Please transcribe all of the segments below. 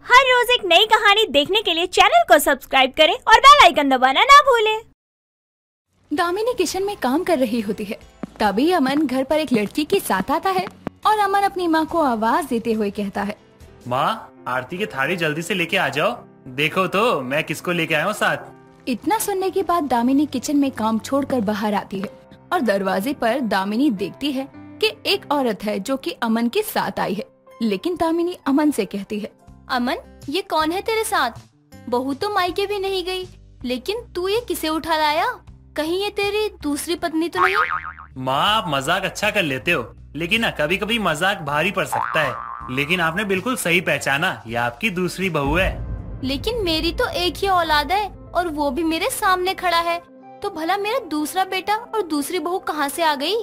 हर रोज एक नई कहानी देखने के लिए चैनल को सब्सक्राइब करें और बेल आइकन दबाना ना भूलें। दामिनी किचन में काम कर रही होती है। तभी अमन घर पर एक लड़की के साथ आता है और अमन अपनी माँ को आवाज देते हुए कहता है, माँ, आरती की थाली जल्दी से लेके आ जाओ। देखो तो मैं किसको लेके आया हूँ साथ। इतना सुनने के बाद दामिनी किचन में काम छोड़कर बाहर आती है और दरवाजे पर दामिनी देखती है कि एक औरत है जो कि अमन के साथ आई है। लेकिन दामिनी अमन से कहती है, अमन, ये कौन है तेरे साथ? बहू तो मायके भी नहीं गई, लेकिन तू ये किसे उठा लाया? कहीं ये तेरी दूसरी पत्नी तो नहीं? माँ, आप मजाक अच्छा कर लेते हो, लेकिन ना कभी कभी मजाक भारी पड़ सकता है। लेकिन आपने बिल्कुल सही पहचाना, ये आपकी दूसरी बहू है। लेकिन मेरी तो एक ही औलाद है और वो भी मेरे सामने खड़ा है, तो भला मेरा दूसरा बेटा और दूसरी बहू कहाँ से आ गई?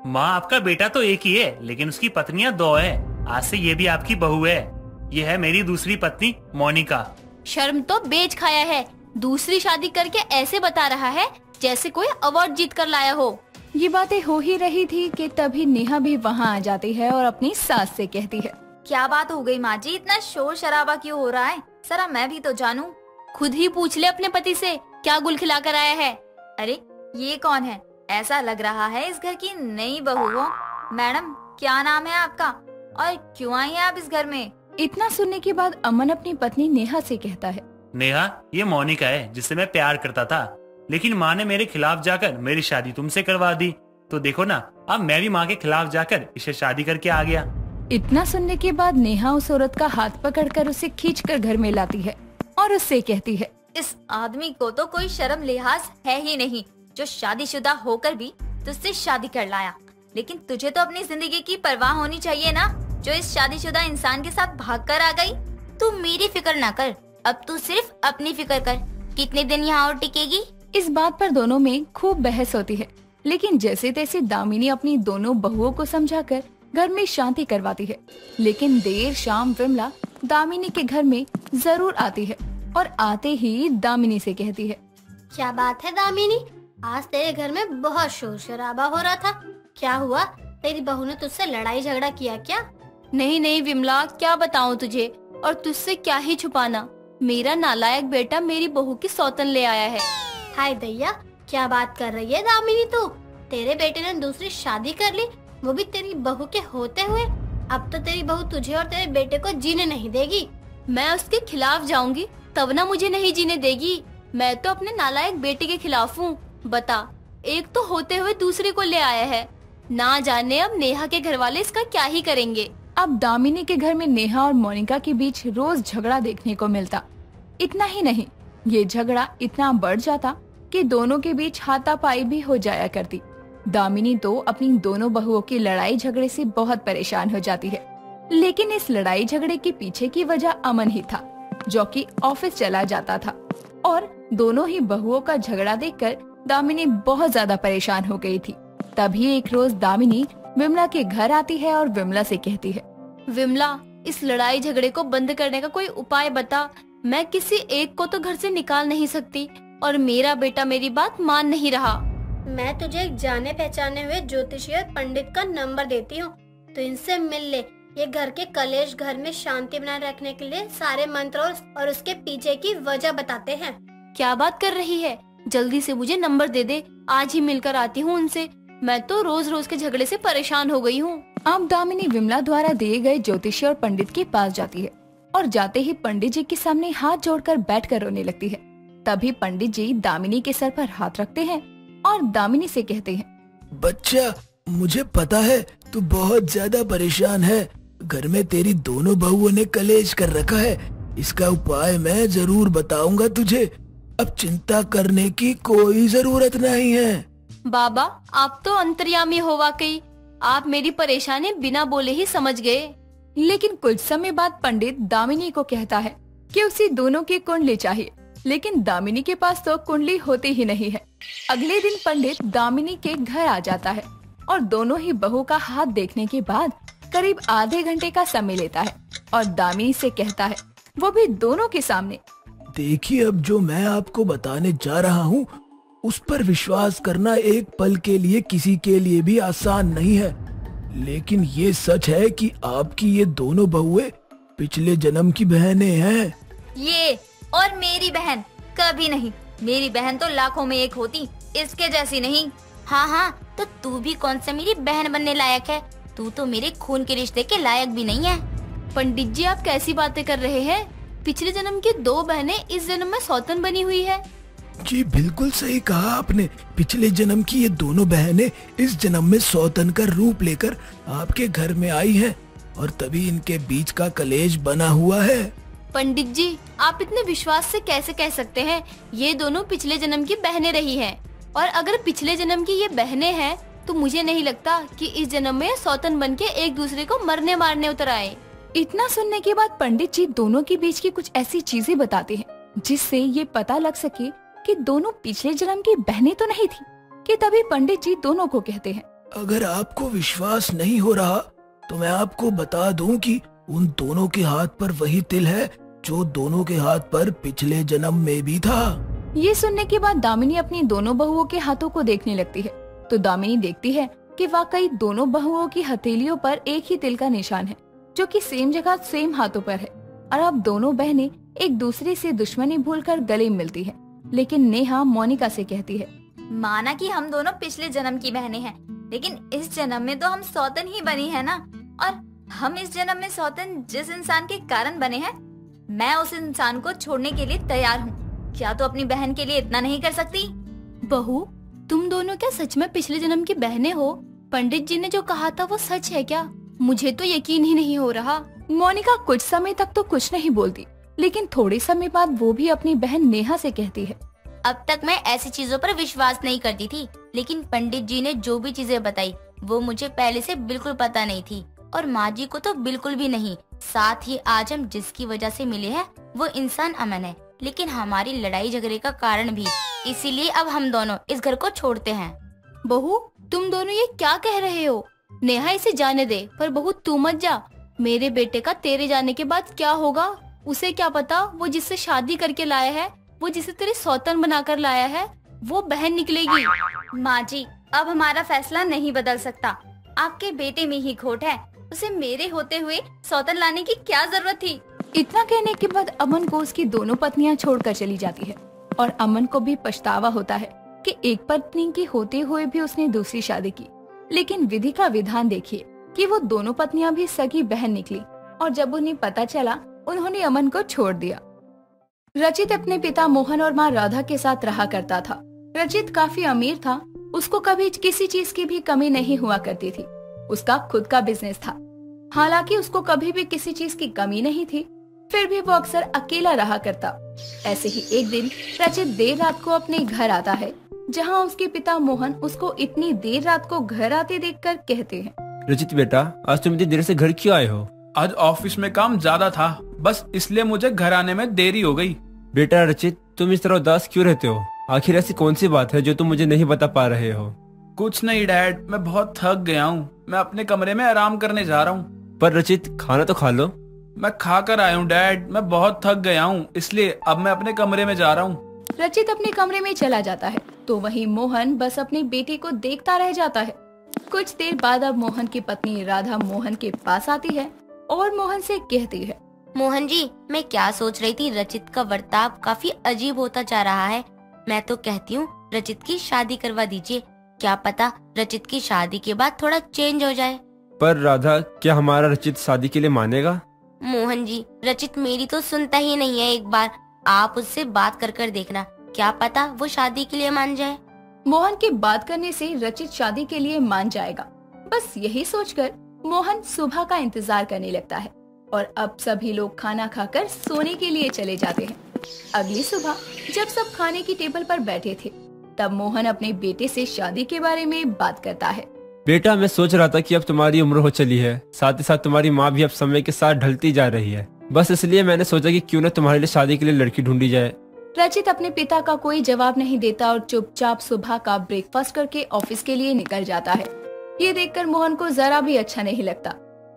माँ, आपका बेटा तो एक ही है, लेकिन उसकी पत्नियाँ दो है। आज से ये भी आपकी बहू है। ये है मेरी दूसरी पत्नी मोनिका। शर्म तो बेच खाया है। दूसरी शादी करके ऐसे बता रहा है जैसे कोई अवार्ड जीत कर लाया हो। ये बातें हो ही रही थी कि तभी नेहा भी वहाँ आ जाती है और अपनी सास से कहती है, क्या बात हो गई माँ जी, इतना शोर शराबा क्यों हो रहा है? जरा मैं भी तो जानूं। खुद ही पूछ ले अपने पति से, क्या गुल खिला कर आया है? अरे ये कौन है? ऐसा लग रहा है इस घर की नई बहू हो। मैडम, क्या नाम है आपका और क्यों आई हैं आप इस घर में? इतना सुनने के बाद अमन अपनी पत्नी नेहा से कहता है, नेहा, ये मोनिका है जिससे मैं प्यार करता था, लेकिन माँ ने मेरे खिलाफ जाकर मेरी शादी तुमसे करवा दी। तो देखो ना, अब मैं भी माँ के खिलाफ जाकर इसे शादी करके आ गया। इतना सुनने के बाद नेहा उस औरत का हाथ पकड़कर उसे खींचकर घर में लाती है और उससे कहती है, इस आदमी को तो कोई शर्म लिहाज है ही नहीं, जो शादीशुदा होकर भी तुझसे शादी कर लाया। लेकिन तुझे तो अपनी जिंदगी की परवाह होनी चाहिए ना, जो इस शादीशुदा इंसान के साथ भाग कर आ गई। तू मेरी फिक्र ना कर, अब तू सिर्फ अपनी फिक्र कर। कितने दिन यहाँ और टिकेगी? इस बात पर दोनों में खूब बहस होती है, लेकिन जैसे तैसे दामिनी अपनी दोनों बहुओं को समझाकर घर में शांति करवाती है। लेकिन देर शाम विमला दामिनी के घर में जरूर आती है और आते ही दामिनी से कहती है, क्या बात है दामिनी, आज तेरे घर में बहुत शोर शराबा हो रहा था। क्या हुआ? तेरी बहू ने तुझसे लड़ाई झगड़ा किया क्या? नहीं नहीं विमला, क्या बताऊं तुझे, और तुझसे क्या ही छुपाना। मेरा नालायक बेटा मेरी बहू की सौतन ले आया है। हाय दैया, क्या बात कर रही है दामिनी तू? तेरे बेटे ने दूसरी शादी कर ली, वो भी तेरी बहू के होते हुए। अब तो तेरी बहू तुझे और तेरे बेटे को जीने नहीं देगी। मैं उसके खिलाफ जाऊंगी तब ना मुझे नहीं जीने देगी। मैं तो अपने नालायक बेटे के खिलाफ हूँ। बता, एक तो होते हुए दूसरे को ले आया है। ना जाने अब नेहा के घर वाले इसका क्या ही करेंगे। अब दामिनी के घर में नेहा और मोनिका के बीच रोज झगड़ा देखने को मिलता। इतना ही नहीं, ये झगड़ा इतना बढ़ जाता कि दोनों के बीच हाथापाई भी हो जाया करती। दामिनी तो अपनी दोनों बहुओं की लड़ाई झगड़े से बहुत परेशान हो जाती है। लेकिन इस लड़ाई झगड़े के पीछे की वजह अमन ही था, जो कि ऑफिस चला जाता था। और दोनों ही बहुओं का झगड़ा देखकर दामिनी बहुत ज्यादा परेशान हो गई थी। तभी एक रोज दामिनी विमला के घर आती है और विमला से कहती है, विमला, इस लड़ाई झगड़े को बंद करने का कोई उपाय बता। मैं किसी एक को तो घर से निकाल नहीं सकती और मेरा बेटा मेरी बात मान नहीं रहा। मैं तुझे एक जाने पहचाने हुए ज्योतिषी और पंडित का नंबर देती हूँ, तो इनसे मिल ले। ये घर के कलेश घर में शांति बनाए रखने के लिए सारे मंत्र और उसके पीछे की वजह बताते हैं। क्या बात कर रही है? जल्दी से मुझे नंबर दे दे, आज ही मिलकर आती हूँ उनसे। मैं तो रोज रोज के झगड़े से परेशान हो गई हूँ। अब दामिनी विमला द्वारा दिए गए ज्योतिषी और पंडित के पास जाती है और जाते ही पंडित जी के सामने हाथ जोड़कर बैठकर रोने लगती है। तभी पंडित जी दामिनी के सर पर हाथ रखते हैं और दामिनी से कहते हैं, बच्चा, मुझे पता है तू बहुत ज्यादा परेशान है। घर में तेरी दोनों बहुओं ने कलेश कर रखा है। इसका उपाय मैं जरूर बताऊंगा तुझे। अब चिंता करने की कोई जरूरत नहीं है। बाबा, आप तो अंतर्यामी हो वाकई। आप मेरी परेशानी बिना बोले ही समझ गए। लेकिन कुछ समय बाद पंडित दामिनी को कहता है कि उसे दोनों की कुंडली चाहिए, लेकिन दामिनी के पास तो कुंडली होती ही नहीं है। अगले दिन पंडित दामिनी के घर आ जाता है और दोनों ही बहू का हाथ देखने के बाद करीब आधे घंटे का समय लेता है और दामिनी से कहता है, वो भी दोनों के सामने, देखिए, अब जो मैं आपको बताने जा रहा हूँ उस पर विश्वास करना एक पल के लिए किसी के लिए भी आसान नहीं है। लेकिन ये सच है कि आपकी ये दोनों बहुएं पिछले जन्म की बहनें हैं। ये और मेरी बहन कभी नहीं। मेरी बहन तो लाखों में एक होती, इसके जैसी नहीं। हाँ हाँ, तो तू भी कौन सा मेरी बहन बनने लायक है? तू तो मेरे खून के रिश्ते के लायक भी नहीं है। पंडित जी, आप कैसी बातें कर रहे हैं? पिछले जन्म की 2 बहनें इस जन्म में सौतन बनी हुई है। जी बिल्कुल सही कहा आपने। पिछले जन्म की ये दोनों बहनें इस जन्म में सौतन का रूप लेकर आपके घर में आई हैं और तभी इनके बीच का कलेश बना हुआ है। पंडित जी, आप इतने विश्वास से कैसे कह सकते हैं? ये दोनों पिछले जन्म की बहनें रही हैं, और अगर पिछले जन्म की ये बहनें हैं तो मुझे नहीं लगता कि इस जन्म में सौतन बनके एक दूसरे को मरने मारने उतर आए। इतना सुनने के बाद पंडित जी दोनों के बीच की कुछ ऐसी चीजें बताते हैं जिससे ये पता लग सके कि दोनों पिछले जन्म की बहनें तो नहीं थी। कि तभी पंडित जी दोनों को कहते हैं, अगर आपको विश्वास नहीं हो रहा तो मैं आपको बता दूं कि उन दोनों के हाथ पर वही तिल है जो दोनों के हाथ पर पिछले जन्म में भी था। ये सुनने के बाद दामिनी अपनी दोनों बहुओं के हाथों को देखने लगती है तो दामिनी देखती है कि वाकई दोनों बहुओं की हथेलियों पर एक ही तिल का निशान है, जो कि सेम जगह सेम हाथों पर है। और अब दोनों बहनें एक दूसरे से दुश्मनी भूलकर गले मिलती है। लेकिन नेहा मोनिका से कहती है, माना कि हम दोनों पिछले जन्म की बहनें हैं, लेकिन इस जन्म में तो हम सौतन ही बनी है ना। और हम इस जन्म में सौतन जिस इंसान के कारण बने हैं, मैं उस इंसान को छोड़ने के लिए तैयार हूँ। क्या तो अपनी बहन के लिए इतना नहीं कर सकती? बहू, तुम दोनों क्या सच में पिछले जन्म की बहनें हो? पंडित जी ने जो कहा था वो सच है क्या? मुझे तो यकीन ही नहीं हो रहा। मोनिका कुछ समय तक तो कुछ नहीं बोलती, लेकिन थोड़े समय बाद वो भी अपनी बहन नेहा से कहती है, अब तक मैं ऐसी चीजों पर विश्वास नहीं करती थी, लेकिन पंडित जी ने जो भी चीजें बताई वो मुझे पहले से बिल्कुल पता नहीं थी, और माँ जी को तो बिल्कुल भी नहीं। साथ ही आज हम जिसकी वजह से मिले हैं वो इंसान अमन है, लेकिन हमारी लड़ाई झगड़े का कारण भी। इसीलिए अब हम दोनों इस घर को छोड़ते हैं। बहू, तुम दोनों ये क्या कह रहे हो? नेहा इसे जाने दे, पर बहू तू मत जा। मेरे बेटे का तेरे जाने के बाद क्या होगा उसे क्या पता। वो जिससे शादी करके लाया है, वो जिसे तेरे सौतन बनाकर लाया है, वो बहन निकलेगी। माँ जी, अब हमारा फैसला नहीं बदल सकता। आपके बेटे में ही खोट है। उसे मेरे होते हुए सौतन लाने की क्या जरूरत थी? इतना कहने के बाद अमन को उसकी दोनों पत्नियां छोड़कर चली जाती है, और अमन को भी पछतावा होता है कि एक पत्नी की होते हुए भी उसने दूसरी शादी की। लेकिन विधि का विधान देखिए कि वो दोनों पत्नियां भी सगी बहन निकली, और जब उन्हें पता चला उन्होंने अमन को छोड़ दिया। रचित अपने पिता मोहन और माँ राधा के साथ रहा करता था। रचित काफी अमीर था, उसको कभी किसी चीज की भी कमी नहीं हुआ करती थी। उसका खुद का बिजनेस था। हालांकि उसको कभी भी किसी चीज की कमी नहीं थी, फिर भी वो अक्सर अकेला रहा करता। ऐसे ही एक दिन रचित देर रात को अपने घर आता है, जहां उसके पिता मोहन उसको इतनी देर रात को घर आते देखकर कहते हैं, रचित बेटा, आज तुम इतनी देर से घर क्यों आए हो? आज ऑफिस में काम ज्यादा था, बस इसलिए मुझे घर आने में देरी हो गई। बेटा रचित, तुम इस तरह उदास क्यों रहते हो? आखिर ऐसी कौन सी बात है जो तुम मुझे नहीं बता पा रहे हो? कुछ नहीं डैड, मैं बहुत थक गया हूँ। मैं अपने कमरे में आराम करने जा रहा हूँ। पर रचित, खाना तो खा लो। मैं खा कर आया हूँ डैड, मैं बहुत थक गया हूँ, इसलिए अब मैं अपने कमरे में जा रहा हूँ। रचित अपने कमरे में चला जाता है तो वहीं मोहन बस अपने बेटे को देखता रह जाता है। कुछ देर बाद अब मोहन की पत्नी राधा मोहन के पास आती है और मोहन से कहती है, मोहन जी, मैं क्या सोच रही थी, रचित का बर्ताव काफी अजीब होता जा रहा है। मैं तो कहती हूँ रचित की शादी करवा दीजिए। क्या पता रचित की शादी के बाद थोड़ा चेंज हो जाए। पर राधा, क्या हमारा रचित शादी के लिए मानेगा? मोहन जी, रचित मेरी तो सुनता ही नहीं है। एक बार आप उससे बात कर देखना, क्या पता वो शादी के लिए मान जाए। मोहन के बात करने से रचित शादी के लिए मान जाएगा। बस यही सोचकर मोहन सुबह का इंतजार करने लगता है, और अब सभी लोग खाना खाकर सोने के लिए चले जाते हैं। अगली सुबह जब सब खाने की टेबल पर बैठे थे, तब मोहन अपने बेटे से शादी के बारे में बात करता है। बेटा, मैं सोच रहा था कि अब तुम्हारी उम्र हो चली है, साथ ही साथ तुम्हारी माँ भी अब समय के साथ ढलती जा रही है। बस इसलिए मैंने सोचा कि क्यों न तुम्हारे लिए शादी के लिए लड़की ढूंढी जाए। रचित अपने पिता का कोई जवाब नहीं देता और चुपचाप सुबह का ब्रेकफास्ट करके ऑफिस के लिए निकल जाता है। ये देखकर मोहन को जरा भी अच्छा नहीं लगता।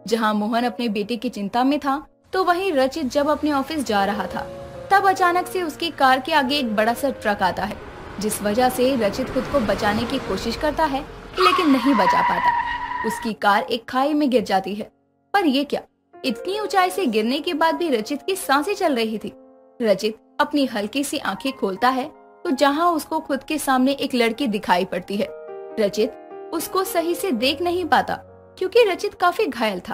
जहाँ मोहन अपने बेटे की चिंता में था, तो वहीं रचित जब अपने ऑफिस जा रहा था, तब अचानक से उसकी कार के आगे एक बड़ा सा ट्रक आता है, जिस वजह से रचित खुद को बचाने की कोशिश करता है, लेकिन नहीं बचा पाता। उसकी कार एक खाई में गिर जाती है। पर ये क्या, इतनी ऊंचाई से गिरने के बाद भी रचित की सांसें चल रही थी। रचित अपनी हल्की सी आंखें खोलता है तो जहाँ उसको खुद के सामने एक लड़की दिखाई पड़ती है। रचित उसको सही से देख नहीं पाता क्योंकि रचित काफी घायल था,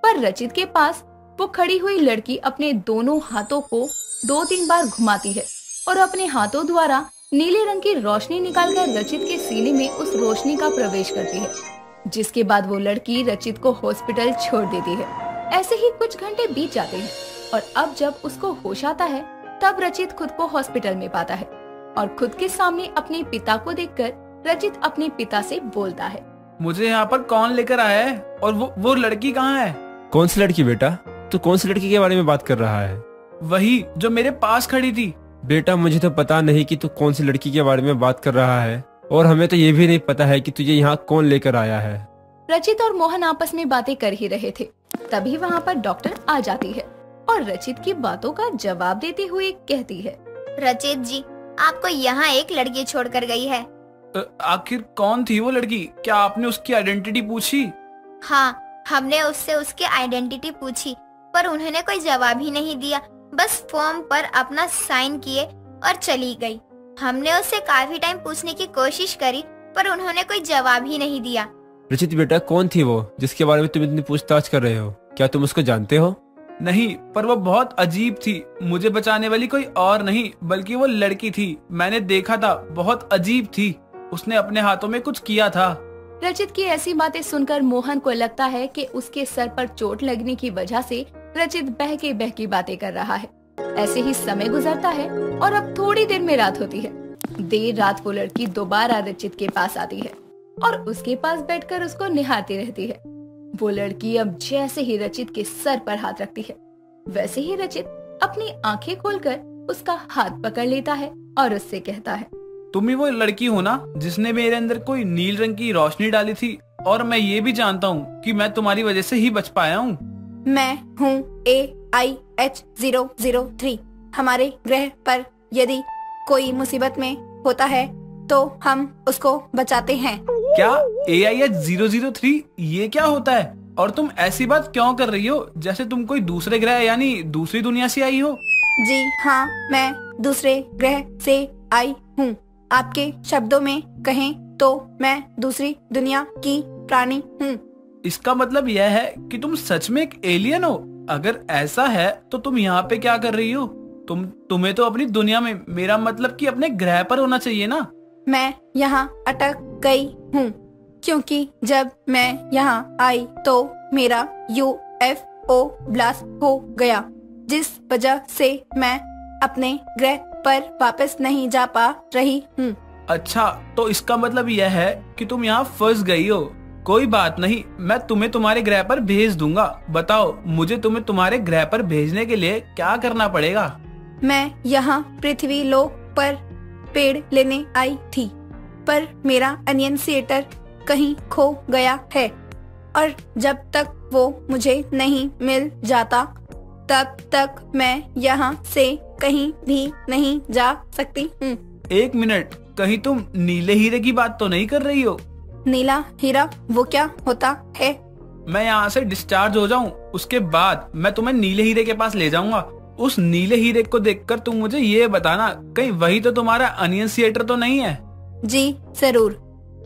पर रचित के पास वो खड़ी हुई लड़की अपने दोनों हाथों को 2-3 बार घुमाती है और अपने हाथों द्वारा नीले रंग की रोशनी निकालकर रचित के सीने में उस रोशनी का प्रवेश करती है, जिसके बाद वो लड़की रचित को हॉस्पिटल छोड़ देती है। ऐसे ही कुछ घंटे बीत जाते हैं और अब जब उसको होश आता है तब रचित खुद को हॉस्पिटल में पाता है और खुद के सामने अपने पिता को देखकर रचित अपने पिता से बोलता है, मुझे यहाँ पर कौन लेकर आया है और वो लड़की कहाँ है? कौन सी लड़की बेटा? तू कौन सी लड़की के बारे में बात कर रहा है? वही जो मेरे पास खड़ी थी। बेटा मुझे तो पता नहीं कि तू कौन सी लड़की के बारे में बात कर रहा है और हमें तो ये भी नहीं पता है कि तुझे यहाँ कौन लेकर आया है। रचित और मोहन आपस में बातें कर ही रहे थे, तभी वहाँ पर डॉक्टर आ जाती है और रचित की बातों का जवाब देते हुए कहती है, रचित जी, आपको यहाँ एक लड़की छोड़कर गई है। आखिर कौन थी वो लड़की? क्या आपने उसकी आइडेंटिटी पूछी? हाँ, हमने उससे उसकी आइडेंटिटी पूछी पर उन्होंने कोई जवाब ही नहीं दिया। बस फॉर्म पर अपना साइन किए और चली गई। हमने उससे काफी टाइम पूछने की कोशिश करी पर उन्होंने कोई जवाब ही नहीं दिया। रचित बेटा, कौन थी वो जिसके बारे में तुम इतनी पूछताछ कर रहे हो? क्या तुम उसको जानते हो? नहीं, पर वो बहुत अजीब थी। मुझे बचाने वाली कोई और नहीं बल्कि वो लड़की थी। मैंने देखा था, बहुत अजीब थी। उसने अपने हाथों में कुछ किया था। रचित की ऐसी बातें सुनकर मोहन को लगता है कि उसके सर पर चोट लगने की वजह से रचित बहकी बातें कर रहा है। ऐसे ही समय गुजरता है और अब थोड़ी देर में रात होती है। देर रात वो लड़की दोबारा रचित के पास आती है और उसके पास बैठकर उसको निहारती रहती है। वो लड़की अब जैसे ही रचित के सर पर हाथ रखती है वैसे ही रचित अपनी आंखें खोलकर उसका हाथ पकड़ लेता है और उससे कहता है, तुम ही वो लड़की हो ना जिसने मेरे अंदर कोई नील रंग की रोशनी डाली थी? और मैं ये भी जानता हूँ कि मैं तुम्हारी वजह से ही बच पाया हूँ। मैं हूँ AIH003। हमारे ग्रह पर यदि कोई मुसीबत में होता है तो हम उसको बचाते हैं। क्या AIH003? ये क्या होता है? और तुम ऐसी बात क्यों कर रही हो जैसे तुम कोई दूसरे ग्रह यानी दूसरी दुनिया से आई हो? जी हाँ, मैं दूसरे ग्रह से आई हूँ। आपके शब्दों में कहें तो मैं दूसरी दुनिया की प्राणी हूँ। इसका मतलब यह है कि तुम सच में एक एलियन हो? अगर ऐसा है तो तुम यहाँ पे क्या कर रही हो? तुम्हें तो अपनी दुनिया में, मेरा मतलब कि अपने ग्रह पर होना चाहिए ना। मैं यहाँ अटक गई हूँ क्योंकि जब मैं यहाँ आई तो मेरा UFO ब्लास्ट हो गया, जिस वजह से मैं अपने ग्रह पर वापस नहीं जा पा रही हूँ। अच्छा, तो इसका मतलब यह है कि तुम यहाँ फंस गई हो। कोई बात नहीं, मैं तुम्हें तुम्हारे ग्रह पर भेज दूंगा। बताओ मुझे तुम्हें तुम्हारे ग्रह पर भेजने के लिए क्या करना पड़ेगा? मैं यहाँ पृथ्वी लोक पर पेड़ लेने आई थी पर मेरा अनियंसिएटर कहीं खो गया है और जब तक वो मुझे नहीं मिल जाता तब तक मैं यहाँ से कहीं भी नहीं जा सकती हूँ। एक मिनट, कहीं तुम नीले हीरे की बात तो नहीं कर रही हो? नीला हीरा वो क्या होता है? मैं यहाँ से डिस्चार्ज हो जाऊँ उसके बाद मैं तुम्हें नीले हीरे के पास ले जाऊंगा। उस नीले हीरे को देखकर तुम मुझे ये बताना, कहीं वही तो तुम्हारा अनियंसिएटर तो नहीं है? जी जरूर।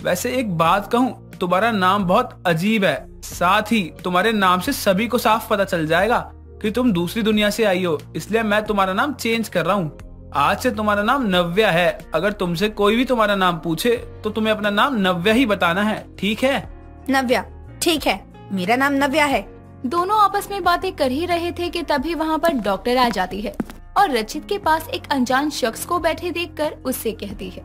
वैसे एक बात कहूँ, तुम्हारा नाम बहुत अजीब है। साथ ही तुम्हारे नाम से सभी को साफ पता चल जाएगा कि तुम दूसरी दुनिया से आई हो, इसलिए मैं तुम्हारा नाम चेंज कर रहा हूँ। आज से तुम्हारा नाम नव्या है। अगर तुमसे कोई भी तुम्हारा नाम पूछे तो तुम्हें अपना नाम नव्या ही बताना है, ठीक है? नव्या, ठीक है, मेरा नाम नव्या है। दोनों आपस में बातें कर ही रहे थे कि तभी वहाँ पर डॉक्टर आ जाती है और रचित के पास एक अनजान शख्स को बैठे देखकर उससे कहती है,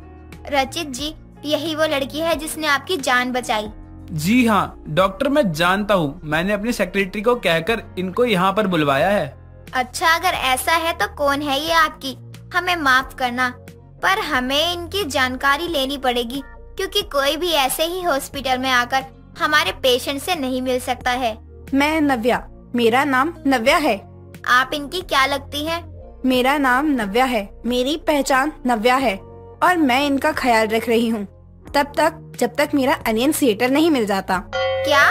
रचित जी, यही वो लड़की है जिसने आपकी जान बचाई। जी हाँ डॉक्टर, मैं जानता हूँ। मैंने अपनी सेक्रेटरी को कहकर इनको यहाँ पर बुलवाया है। अच्छा, अगर ऐसा है तो कौन है ये आपकी? हमें माफ करना पर हमें इनकी जानकारी लेनी पड़ेगी क्योंकि कोई भी ऐसे ही हॉस्पिटल में आकर हमारे पेशेंट से नहीं मिल सकता है। मैं नव्या, मेरा नाम नव्या है। आप इनकी क्या लगती हैं? मेरा नाम नव्या है, मेरी पहचान नव्या है और मैं इनका ख्याल रख रही हूँ तब तक जब तक मेरा अनियंसिएटर नहीं मिल जाता। क्या?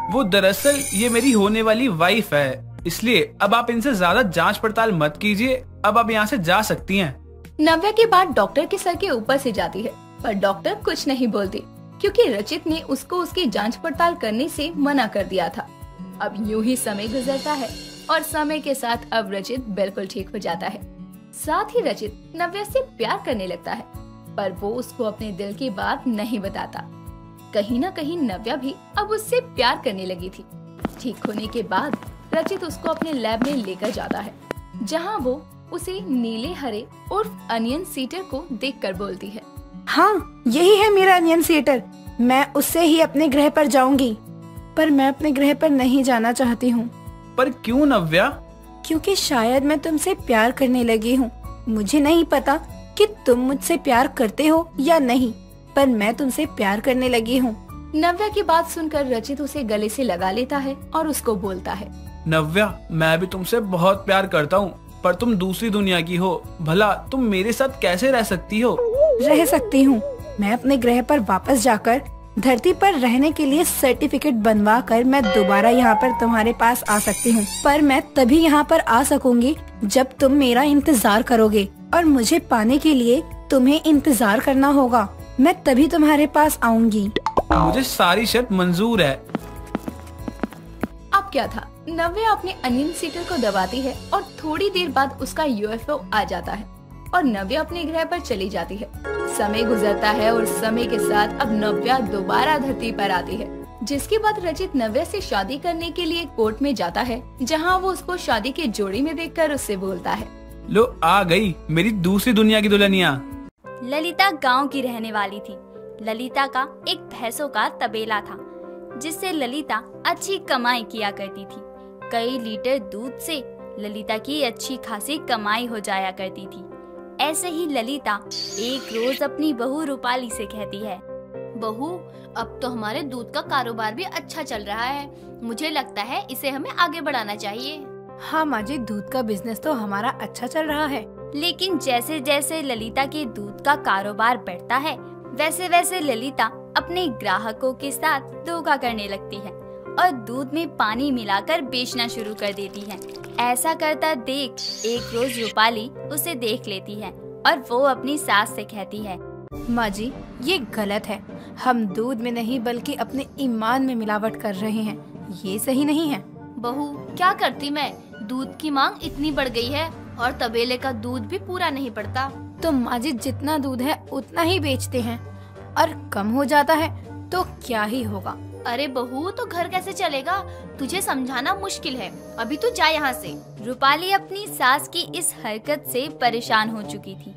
वो दरअसल ये मेरी होने वाली वाइफ है, इसलिए अब आप इनसे ज्यादा जांच पड़ताल मत कीजिए। अब आप यहाँ से जा सकती हैं। नव्या की बात डॉक्टर के सर के ऊपर से जाती है, पर डॉक्टर कुछ नहीं बोलती क्योंकि रचित ने उसको उसकी जांच पड़ताल करने से मना कर दिया था। अब यूं ही समय गुजरता है और समय के साथ अब रचित बिल्कुल ठीक हो जाता है। साथ ही रचित नव्या से प्यार करने लगता है, पर वो उसको अपने दिल की बात नहीं बताता। कहीं न कहीं नव्या भी अब उससे प्यार करने लगी थी। ठीक होने के बाद रचित उसको अपने लैब में लेकर जाता है, जहाँ वो उसे नीले हरे उर्फ अनियन सीटर को देखकर बोलती है, हाँ यही है मेरा अनियन सीटर। मैं उससे ही अपने ग्रह पर जाऊंगी, पर मैं अपने ग्रह पर नहीं जाना चाहती हूँ। पर क्यों नव्या? क्योंकि शायद मैं तुमसे प्यार करने लगी हूँ। मुझे नहीं पता कि तुम मुझसे प्यार करते हो या नहीं, पर मैं तुमसे प्यार करने लगी हूँ। नव्या की बात सुनकर रचित उसे गले से लगा लेता है और उसको बोलता है, नव्या मैं भी तुमसे बहुत प्यार करता हूँ, पर तुम दूसरी दुनिया की हो। भला तुम मेरे साथ कैसे रह सकती हो? रह सकती हूँ। मैं अपने ग्रह पर वापस जाकर धरती पर रहने के लिए सर्टिफिकेट बनवा कर मैं दोबारा यहाँ पर तुम्हारे पास आ सकती हूँ, पर मैं तभी यहाँ पर आ सकूंगी जब तुम मेरा इंतजार करोगे, और मुझे पाने के लिए तुम्हें इंतजार करना होगा। मैं तभी तुम्हारे पास आऊंगी। मुझे सारी शर्त मंजूर है। अब क्या था, नव्या अपने अनियन सीटर को दबाती है और थोड़ी देर बाद उसका यूएफओ आ जाता है और नव्या अपने ग्रह पर चली जाती है। समय गुजरता है और समय के साथ अब नव्या दोबारा धरती पर आती है, जिसके बाद रचित नव्या से शादी करने के लिए कोर्ट में जाता है, जहां वो उसको शादी के जोड़ी में देखकर उससे बोलता है, लो आ गई मेरी दूसरी दुनिया की दुल्हनिया। ललिता गांव की रहने वाली थी। ललिता का एक भैंसों का तबेला था, जिससे ललिता अच्छी कमाई किया करती थी। कई लीटर दूध से ललिता की अच्छी खासी कमाई हो जाया करती थी। ऐसे ही ललिता एक रोज अपनी बहू रूपाली से कहती है, बहू अब तो हमारे दूध का कारोबार भी अच्छा चल रहा है, मुझे लगता है इसे हमें आगे बढ़ाना चाहिए। हाँ माँ जी, दूध का बिजनेस तो हमारा अच्छा चल रहा है। लेकिन जैसे जैसे ललिता के दूध का कारोबार बढ़ता है, वैसे वैसे ललिता अपने ग्राहकों के साथ धोखा करने लगती है और दूध में पानी मिलाकर बेचना शुरू कर देती है। ऐसा करता देख एक रोज रूपाली उसे देख लेती है और वो अपनी सास से कहती है, माँ जी ये गलत है। हम दूध में नहीं बल्कि अपने ईमान में मिलावट कर रहे हैं, ये सही नहीं है। बहू क्या करती मैं, दूध की मांग इतनी बढ़ गई है और तबेले का दूध भी पूरा नहीं पड़ता। तो माँ जी जितना दूध है उतना ही बेचते हैं, और कम हो जाता है तो क्या ही होगा। अरे बहू तो घर कैसे चलेगा, तुझे समझाना मुश्किल है, अभी तू जा यहाँ से। रूपाली अपनी सास की इस हरकत से परेशान हो चुकी थी।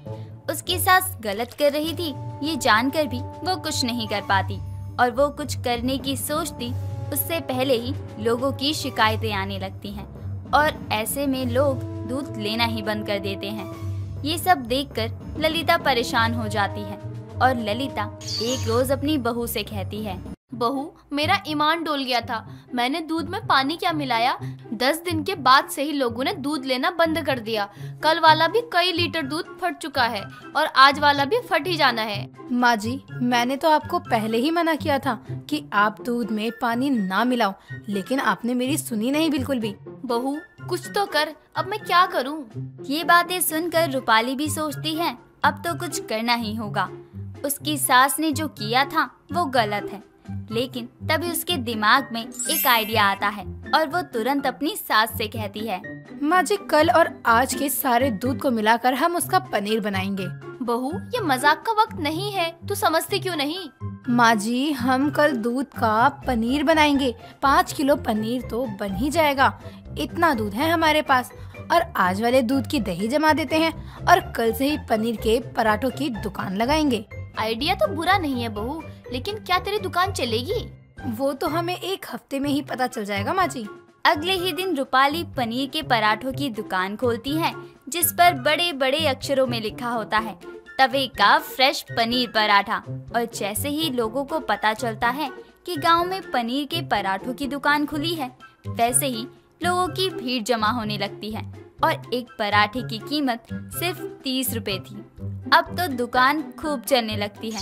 उसकी सास गलत कर रही थी, ये जानकर भी वो कुछ नहीं कर पाती, और वो कुछ करने की सोचती उससे पहले ही लोगों की शिकायतें आने लगती हैं, और ऐसे में लोग दूध लेना ही बंद कर देते हैं। ये सब देखकर ललिता परेशान हो जाती है, और ललिता एक रोज अपनी बहू से कहती है, बहू मेरा ईमान डोल गया था, मैंने दूध में पानी क्या मिलाया। 10 दिन के बाद से ही लोगों ने दूध लेना बंद कर दिया। कल वाला भी कई लीटर दूध फट चुका है और आज वाला भी फट ही जाना है। माँ जी मैंने तो आपको पहले ही मना किया था कि आप दूध में पानी ना मिलाओ, लेकिन आपने मेरी सुनी नहीं बिल्कुल भी। बहू कुछ तो कर, अब मैं क्या करूँ। ये बातें सुनकर रूपाली भी सोचती है अब तो कुछ करना ही होगा। उसकी सास ने जो किया था वो गलत है, लेकिन तभी उसके दिमाग में एक आइडिया आता है और वो तुरंत अपनी सास से कहती है, माँ जी कल और आज के सारे दूध को मिलाकर हम उसका पनीर बनाएंगे। बहू ये मजाक का वक्त नहीं है, तू समझती क्यों नहीं। माँ जी हम कल दूध का पनीर बनाएंगे, 5 किलो पनीर तो बन ही जाएगा। इतना दूध है हमारे पास, और आज वाले दूध की दही जमा देते हैं और कल से ही पनीर के पराठों की दुकान लगाएंगे। आइडिया तो बुरा नहीं है बहू, लेकिन क्या तेरी दुकान चलेगी। वो तो हमें 1 हफ्ते में ही पता चल जाएगा माँ जी। अगले ही दिन रूपाली पनीर के पराठों की दुकान खोलती है, जिस पर बड़े बड़े अक्षरों में लिखा होता है, तवे का फ्रेश पनीर पराठा। और जैसे ही लोगों को पता चलता है कि गांव में पनीर के पराठों की दुकान खुली है, वैसे ही लोगों की भीड़ जमा होने लगती है और एक पराठे की कीमत सिर्फ 30 रुपए थी। अब तो दुकान खूब चलने लगती है।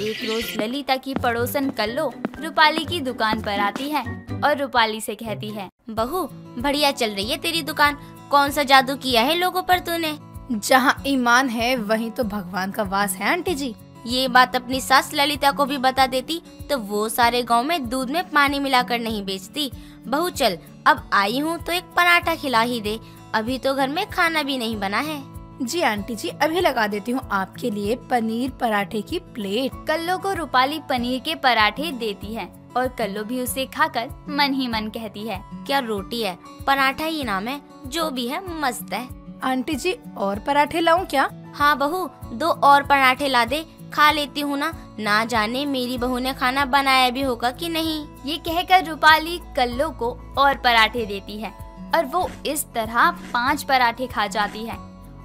एक रोज ललिता की पड़ोसन कल्लो रूपाली की दुकान पर आती है और रूपाली से कहती है, बहू बढ़िया चल रही है तेरी दुकान, कौन सा जादू किया है लोगों पर तूने? जहाँ ईमान है वहीं तो भगवान का वास है आंटी जी। ये बात अपनी सास ललिता को भी बता देती तो वो सारे गांव में दूध में पानी मिलाकर नहीं बेचती। बहू चल, अब आई हूँ तो एक पराठा खिला ही दे, अभी तो घर में खाना भी नहीं बना है। जी आंटी जी, अभी लगा देती हूँ आपके लिए पनीर पराठे की प्लेट। कल्लो को रूपाली पनीर के पराठे देती है और कल्लो भी उसे खाकर मन ही मन कहती है, क्या रोटी है, पराठा ही नाम है, जो भी है मस्त है। आंटी जी और पराठे लाऊं क्या? हाँ बहू, 2 और पराठे ला दे, खा लेती हूँ ना जाने मेरी बहू ने खाना बनाया भी होगा कि नहीं। ये कहकर रूपाली कल्लो को और पराठे देती है और वो इस तरह 5 पराठे खा जाती है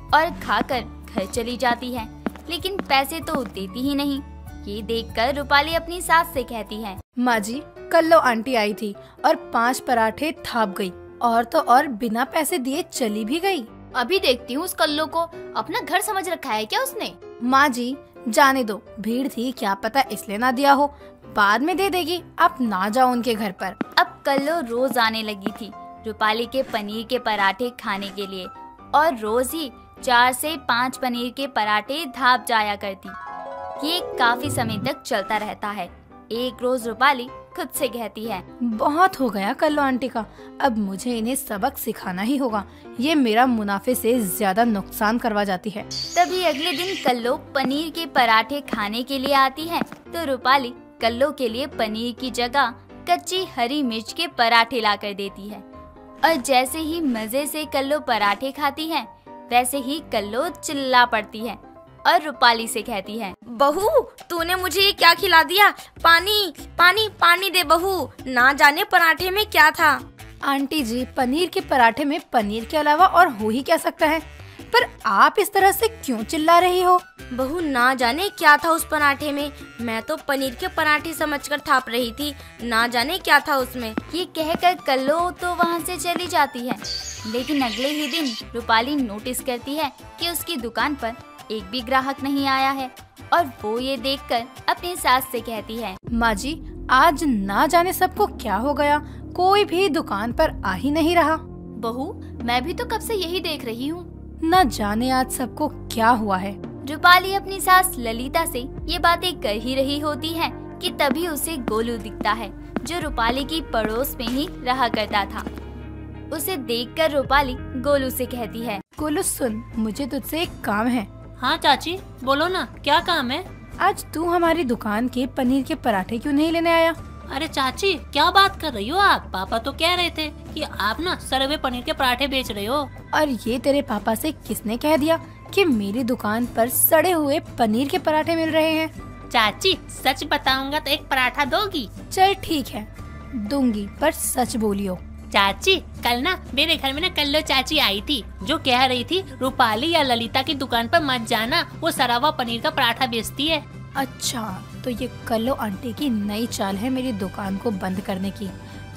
और खाकर घर चली जाती है, लेकिन पैसे तो देती ही नहीं। ये देखकर रूपाली अपनी सास से कहती है, माँ जी कल्लो आंटी आई थी और 5 पराठे थाप गई, और तो और बिना पैसे दिए चली भी गई। अभी देखती हूँ उस कल्लो को, अपना घर समझ रखा है क्या उसने? माँ जी जाने दो, भीड़ थी क्या पता इसलिए ना दिया हो, बाद में दे देगी, आप ना जाओ उनके घर पर। अब कल्लो रोज आने लगी थी रूपाली के पनीर के पराठे खाने के लिए और रोज ही 4 से 5 पनीर के पराठे धाप जाया करती। ये काफी समय तक चलता रहता है। एक रोज रूपाली खुद से कहती है, बहुत हो गया कल्लो आंटी का, अब मुझे इन्हें सबक सिखाना ही होगा, ये मेरा मुनाफे से ज्यादा नुकसान करवा जाती है। तभी अगले दिन कल्लो पनीर के पराठे खाने के लिए आती है तो रूपाली कल्लो के लिए पनीर की जगह कच्ची हरी मिर्च के पराठे लाकर देती है और जैसे ही मजे से कल्लो पराठे खाती है वैसे ही कल्लो चिल्ला पड़ती है और रूपाली से कहती है, बहू तूने मुझे ये क्या खिला दिया, पानी पानी पानी दे बहू, ना जाने पराठे में क्या था। आंटी जी पनीर के पराठे में पनीर के अलावा और हो ही क्या सकता है, पर आप इस तरह से क्यों चिल्ला रही हो? बहू ना जाने क्या था उस पराठे में, मैं तो पनीर के पराठे समझकर थाप रही थी, ना जाने क्या था उसमें। ये कहकर कल्लो तो वहाँ से चली जाती है, लेकिन अगले ही दिन रूपाली नोटिस करती है कि उसकी दुकान पर एक भी ग्राहक नहीं आया है और वो ये देखकर अपनी सास से कहती है, माँ जी आज ना जाने सबको क्या हो गया, कोई भी दुकान पर आ ही नहीं रहा। बहू मैं भी तो कब से यही देख रही हूँ, न जाने आज सबको क्या हुआ है। रूपाली अपनी सास ललिता से ये बातें कर ही रही होती है कि तभी उसे गोलू दिखता है जो रूपाली की पड़ोस में ही रहा करता था। उसे देखकर रूपाली गोलू से कहती है, गोलू सुन, मुझे तुझसे एक काम है। हाँ चाची बोलो ना, क्या काम है? आज तू हमारी दुकान के पनीर के पराठे क्यों नहीं लेने आया? अरे चाची क्या बात कर रही हो आप, पापा तो कह रहे थे कि आप ना सड़े हुए पनीर के पराठे बेच रहे हो। और ये तेरे पापा से किसने कह दिया कि मेरी दुकान पर सड़े हुए पनीर के पराठे मिल रहे हैं? चाची सच बताऊंगा तो एक पराठा दोगी? चल ठीक है दूंगी, पर सच बोलियो। चाची कल ना मेरे घर में ना कल्लो चाची आई थी जो कह रही थी रूपाली या ललिता की दुकान पर मत जाना, वो सड़ा हुआ पनीर का पराठा बेचती है। अच्छा तो ये कल्लो आंटी की नई चाल है मेरी दुकान को बंद करने की,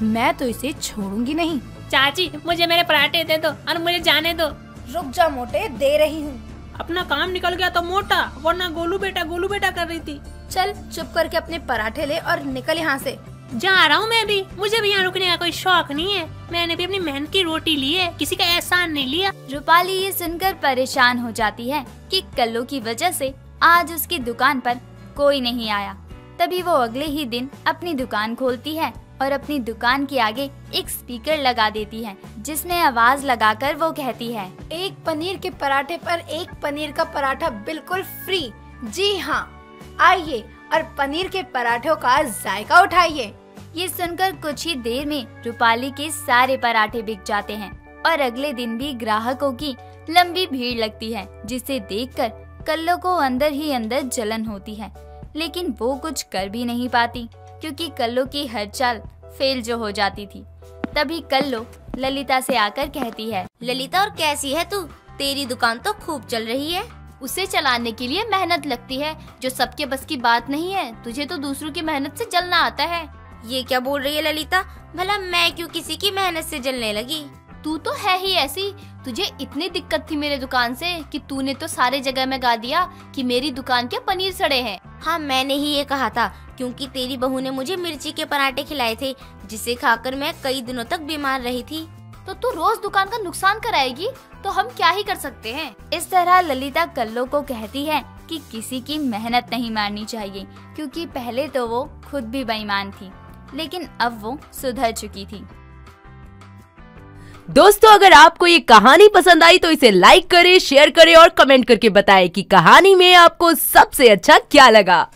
मैं तो इसे छोड़ूंगी नहीं। चाची मुझे मेरे पराठे दे दो और मुझे जाने दो। रुक जा मोटे, दे रही हूँ। अपना काम निकल गया तो मोटा, वरना गोलू बेटा कर रही थी। चल चुप करके अपने पराठे ले और निकल यहाँ से। जा रहा हूँ मैं भी, मुझे भी यहाँ रुकने का कोई शौक नहीं है, मैंने भी अपनी मेहनत की रोटी ली है, किसी का एहसान नहीं लिया। रूपाली ये सुनकर परेशान हो जाती है कि कल्लो की वजह से आज उसकी दुकान पर कोई नहीं आया। तभी वो अगले ही दिन अपनी दुकान खोलती है और अपनी दुकान के आगे एक स्पीकर लगा देती है जिसमें आवाज लगाकर वो कहती है, एक पनीर के पराठे पर एक पनीर का पराठा बिल्कुल फ्री। जी हाँ आइए और पनीर के पराठों का जायका उठाइए। ये सुनकर कुछ ही देर में रूपाली के सारे पराठे बिक जाते हैं और अगले दिन भी ग्राहकों की लंबी भीड़ लगती है, जिसे देखकर कल्लो को अंदर ही अंदर जलन होती है, लेकिन वो कुछ कर भी नहीं पाती क्योंकि कल्लो की हर चाल फेल जो हो जाती थी। तभी कल्लो ललिता से आकर कहती है, ललिता और कैसी है तू, तेरी दुकान तो खूब चल रही है। उसे चलाने के लिए मेहनत लगती है जो सबके बस की बात नहीं है, तुझे तो दूसरों की मेहनत से जलना आता है। ये क्या बोल रही है ललिता, भला मैं क्यों किसी की मेहनत से जलने लगी? तू तो है ही ऐसी, तुझे इतनी दिक्कत थी मेरे दुकान से कि तूने तो सारे जगह में गा दिया कि मेरी दुकान के पनीर सड़े हैं। हाँ, मैंने ही ये कहा था, क्योंकि तेरी बहू ने मुझे मिर्ची के पराठे खिलाए थे, जिसे खाकर मैं कई दिनों तक बीमार रही थी। तो तू रोज दुकान का नुकसान कराएगी तो हम क्या ही कर सकते हैं। इस तरह ललिता कल्लो को कहती है कि किसी की मेहनत नहीं मारनी चाहिए, क्योंकि पहले तो वो खुद भी बेईमान थी, लेकिन अब वो सुधर चुकी थी। दोस्तों, अगर आपको ये कहानी पसंद आई तो इसे लाइक करें, शेयर करें और कमेंट करके बताएं कि कहानी में आपको सबसे अच्छा क्या लगा।